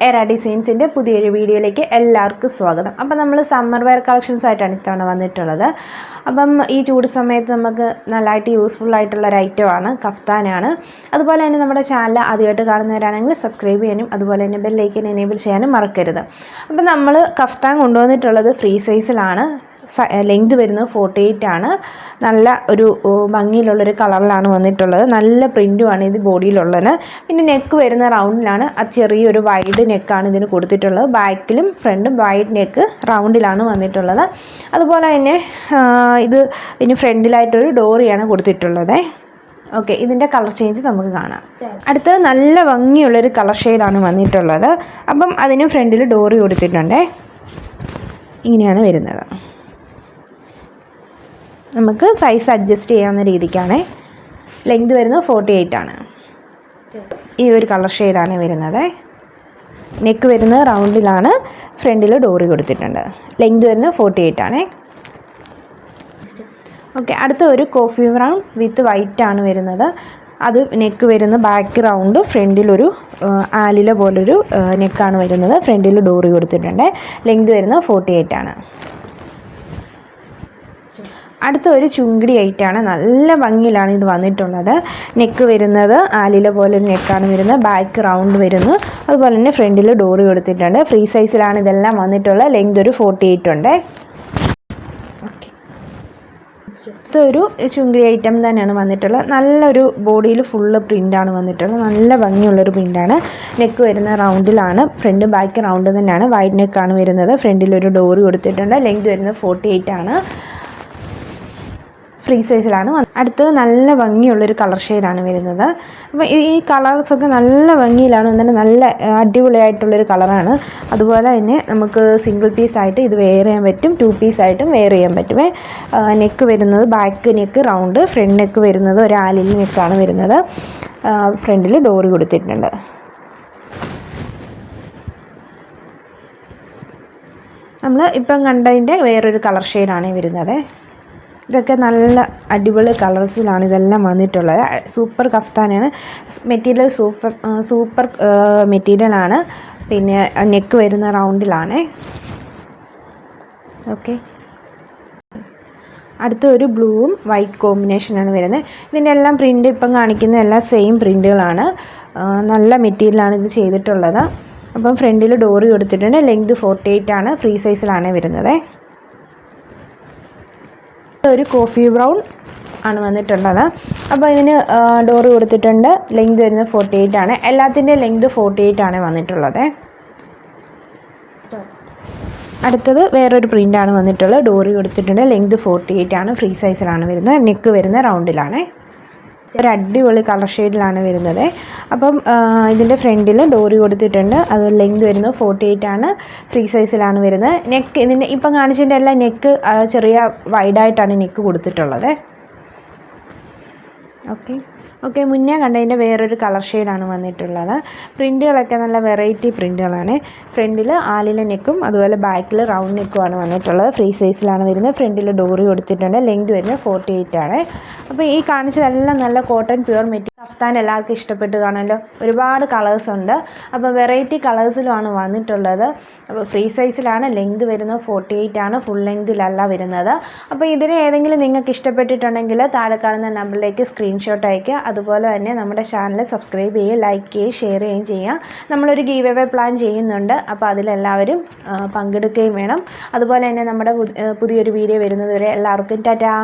എറ ഡിസൈൻസിൻ്റെ പുതിയൊരു വീഡിയോയിലേക്ക് എല്ലാവർക്കും സ്വാഗതം. അപ്പം നമ്മൾ സമ്മർ വെയർ കളക്ഷൻസ് ആയിട്ടാണ് ഇത്തവണ വന്നിട്ടുള്ളത്. അപ്പം ഈ ചൂട് സമയത്ത് നമുക്ക് നല്ലതായിട്ട് യൂസ്ഫുൾ ആയിട്ടുള്ള ഒരു ഐറ്റമാണ് കഫ്താനാണ്. അതുപോലെ തന്നെ നമ്മുടെ ചാനൽ ആദ്യമായിട്ട് കാണുന്നവരാണെങ്കിൽ സബ്സ്ക്രൈബ് ചെയ്യാനും അതുപോലെ തന്നെ ബെല്ലൈക്കൻ എനേബിൾ ചെയ്യാനും മറക്കരുത്. അപ്പം നമ്മൾ കഫ്താൻ കൊണ്ടുവന്നിട്ടുള്ളത് ഫ്രീ സൈസിലാണ്. ലെങ്ത് വരുന്നത് 48 ആണ്. നല്ല ഒരു ഭംഗിയിലുള്ളൊരു കളറിലാണ് വന്നിട്ടുള്ളത്. നല്ല പ്രിൻറ്റുമാണ് ഇത് ബോഡിയിലുള്ളത്. പിന്നെ നെക്ക് വരുന്ന റൗണ്ടിലാണ്. അത് ചെറിയൊരു വൈഡ് നെക്കാണ് ഇതിന് കൊടുത്തിട്ടുള്ളത്. ബാക്കിലും ഫ്രണ്ടും വൈഡ് നെക്ക് റൗണ്ടിലാണ് വന്നിട്ടുള്ളത്. അതുപോലെ തന്നെ ഇത് ഇനി ഫ്രണ്ടിലായിട്ടൊരു ഡോറിയാണ് കൊടുത്തിട്ടുള്ളത്. ഓക്കെ, ഇതിൻ്റെ കളർ ചേഞ്ച് നമുക്ക് കാണാം. അടുത്തത് നല്ല ഭംഗിയുള്ളൊരു കളർ ഷെയ്ഡാണ് വന്നിട്ടുള്ളത്. അപ്പം അതിന് ഫ്രണ്ടിൽ ഡോറി കൊടുത്തിട്ടുണ്ട്. ഇങ്ങനെയാണ് വരുന്നത്. നമുക്ക് സൈസ് അഡ്ജസ്റ്റ് ചെയ്യാവുന്ന രീതിക്കാണ്. ലെങ്ത് വരുന്നത് 48 ആണ്. ഈ ഒരു കളർ ഷെയ്ഡാണ് വരുന്നത്. നെക്ക് വരുന്നത് റൗണ്ടിലാണ്. ഫ്രണ്ടിൽ ഡോറി കൊടുത്തിട്ടുണ്ട്. ലെങ്ത് വരുന്നത് 48 ആണ്. ഓക്കെ, അടുത്ത ഒരു കോഫി ബ്രൗൺ വിത്ത് വൈറ്റ് ആണ് വരുന്നത്. അത് നെക്ക് വരുന്ന ബാക്ക് റൗണ്ട്, ഫ്രണ്ടിലൊരു ആലില പോലൊരു നെക്കാണ് വരുന്നത്. ഫ്രണ്ടിൽ ഡോറി കൊടുത്തിട്ടുണ്ട്. ലെങ്ത് വരുന്നത് 48 ആണ്. അടുത്ത ഒരു ചുങ്കിടി ഐറ്റാണ്. നല്ല ഭംഗിയിലാണ് ഇത് വന്നിട്ടുള്ളത്. നെക്ക് വരുന്നത് ആലില പോലെ നെക്കാണ് വരുന്നത്. ബാക്ക് റൗണ്ട് വരുന്നു. അതുപോലെ തന്നെ ഫ്രണ്ടിൽ ഡോറി കൊടുത്തിട്ടുണ്ട്. ഫ്രീ സൈസിലാണ് ഇതെല്ലാം വന്നിട്ടുള്ളത്. ലെങ്ത് ഒരു 48 ഉണ്ട്. അടുത്തൊരു ചുങ്കിടി ഐറ്റം തന്നെയാണ് വന്നിട്ടുള്ളത്. നല്ലൊരു ബോഡിയിൽ ഫുള്ള് പ്രിൻ്റാണ് വന്നിട്ടുള്ളത്. നല്ല ഭംഗിയുള്ളൊരു പ്രിൻ്റാണ്. നെക്ക് വരുന്ന റൗണ്ടിലാണ്. ഫ്രണ്ട് ബാക്ക് റൗണ്ട് തന്നെയാണ്. വൈഡ് നെക്കാണ് വരുന്നത്. ഫ്രണ്ടിലൊരു ഡോറി കൊടുത്തിട്ടുണ്ട്. ലെങ്ത് വരുന്നത് 48 ആണ്. ഫ്രീ സൈസിലാണ്. അടുത്തത് നല്ല ഭംഗിയുള്ളൊരു കളർ ഷെയ്ഡാണ് വരുന്നത്. അപ്പോൾ ഈ കളേഴ്സൊക്കെ നല്ല ഭംഗിയിലാണ് വന്നിട്ട് നല്ല അടിപൊളിയായിട്ടുള്ളൊരു കളറാണ്. അതുപോലെ തന്നെ നമുക്ക് സിംഗിൾ പീസായിട്ട് ഇത് വെയർ ചെയ്യാൻ പറ്റും. 2 പീസായിട്ടും വെയർ ചെയ്യാൻ പറ്റും. നെക്ക് വരുന്നത് back neck round, front neck വരുന്നത് ഒരു ആലിൽ നെക്കാണ് വരുന്നത്. ഫ്രണ്ടിൽ ഡോറി കൊടുത്തിട്ടുണ്ട്. നമ്മൾ ഇപ്പം കണ്ടതിൻ്റെ വേറൊരു കളർ ഷെയ്ഡാണ് വരുന്നത്. ഇതൊക്കെ നല്ല അടിപൊളി കളേഴ്സിലാണ് ഇതെല്ലാം വന്നിട്ടുള്ളത്. സൂപ്പർ കഫ്താനാണ്. മെറ്റീരിയൽ സൂപ്പർ മെറ്റീരിയലാണ്. പിന്നെ നെക്ക് വരുന്ന റൗണ്ടിലാണ്. ഓക്കെ, അടുത്ത ഒരു ബ്ലൂവും വൈറ്റ് കോമ്പിനേഷനാണ് വരുന്നത്. ഇതിൻ്റെ എല്ലാം പ്രിൻ്റ് ഇപ്പം കാണിക്കുന്ന എല്ലാം സെയിം പ്രിൻ്റുകളാണ്. നല്ല മെറ്റീരിയലാണ് ഇത് ചെയ്തിട്ടുള്ളത്. അപ്പം ഫ്രണ്ടിൽ ഡോറി കൊടുത്തിട്ടുണ്ട്. ലെങ്ത് 48 ആണ്. ഫ്രീ സൈസിലാണ് വരുന്നത്. ഒരു കോഫി ബ്രൗൺ ആണ് വന്നിട്ടുള്ളത്. അപ്പോൾ ഇതിന് ഡോറ് കൊടുത്തിട്ടുണ്ട്. ലെങ്ത് വരുന്നത് 48 ആണ്. എല്ലാത്തിൻ്റെ ലെങ്ത് 48 ആണ് വന്നിട്ടുള്ളത്. അടുത്തത് വേറൊരു പ്രിൻ്റാണ് വന്നിട്ടുള്ളത്. ഡോറി കൊടുത്തിട്ടുണ്ട്. ലെങ്ത് 48 ആണ്. ഫ്രീ സൈസിലാണ് വരുന്നത്. നെക്ക് വരുന്ന റൗണ്ടിലാണ്. ഒരു അടിപൊളി കളർ ഷെയ്ഡിലാണ് വരുന്നത്. അപ്പം ഇതിൻ്റെ ഫ്രണ്ടിൽ ഡോറി കൊടുത്തിട്ടുണ്ട്. അത് ലെങ്ത് വരുന്നത് 48 ആണ്. ഫ്രീ സൈസിലാണ് വരുന്നത്. നെക്ക് ഇതിൻ്റെ ഇപ്പം കാണിച്ചതിൻ്റെ എല്ലാം നെക്ക് ചെറിയ വൈഡായിട്ടാണ് നെക്ക് കൊടുത്തിട്ടുള്ളത്. ഓക്കെ, മുന്നേ കണ്ടതിൻ്റെ വേറൊരു കളർ ഷെയ്ഡാണ് വന്നിട്ടുള്ളത്. പ്രിൻറ്റുകളൊക്കെ നല്ല വെറൈറ്റി പ്രിൻറ്റുകളാണ്. ഫ്രണ്ടിൽ ആലില നെക്കും അതുപോലെ ബാക്കിൽ റൗണ്ട് നെക്കുമാണ് വന്നിട്ടുള്ളത്. ഫ്രീ സൈസിലാണ് വരുന്നത്. ഫ്രണ്ടിൽ ഡോറി കൊടുത്തിട്ടുണ്ട്. ലെങ്ത് വരുന്നത് 48 ആണ്. അപ്പോൾ ഈ കാണിച്ചതെല്ലാം നല്ല കോട്ടൺ പ്യുവർ മെറ്റീരിയൽ കഫ്താൻ എല്ലാവർക്കും ഇഷ്ടപ്പെട്ട് കാണുമല്ലോ. ഒരുപാട് കളേഴ്സ് ഉണ്ട്. അപ്പോൾ വെറൈറ്റി കളേഴ്സിലുമാണ് വന്നിട്ടുള്ളത്. അപ്പോൾ ഫ്രീ സൈസിലാണ്. ലെങ്ത് വരുന്നത് 48 ആണ്. ഫുൾ ലെങ്തിലല്ല വരുന്നത്. അപ്പോൾ ഇതിന് ഏതെങ്കിലും നിങ്ങൾക്ക് ഇഷ്ടപ്പെട്ടിട്ടുണ്ടെങ്കിൽ താഴെ കാണുന്ന നമ്പറിലേക്ക് സ്ക്രീൻഷോട്ട് അയയ്ക്കുക. അതുപോലെ തന്നെ നമ്മുടെ ചാനൽ സബ്സ്ക്രൈബ് ചെയ്യുക, ലൈക്ക് ചെയ്യുക, ഷെയർ ചെയ്യുകയും ചെയ്യുക. നമ്മളൊരു ഗീവ് അവേ പ്ലാൻ ചെയ്യുന്നുണ്ട്. അപ്പോൾ അതിലെല്ലാവരും പങ്കെടുക്കുകയും വേണം. അതുപോലെ തന്നെ നമ്മുടെ പുതിയൊരു വീഡിയോ വരുന്നത് വരെ എല്ലാവർക്കും ടാറ്റാ.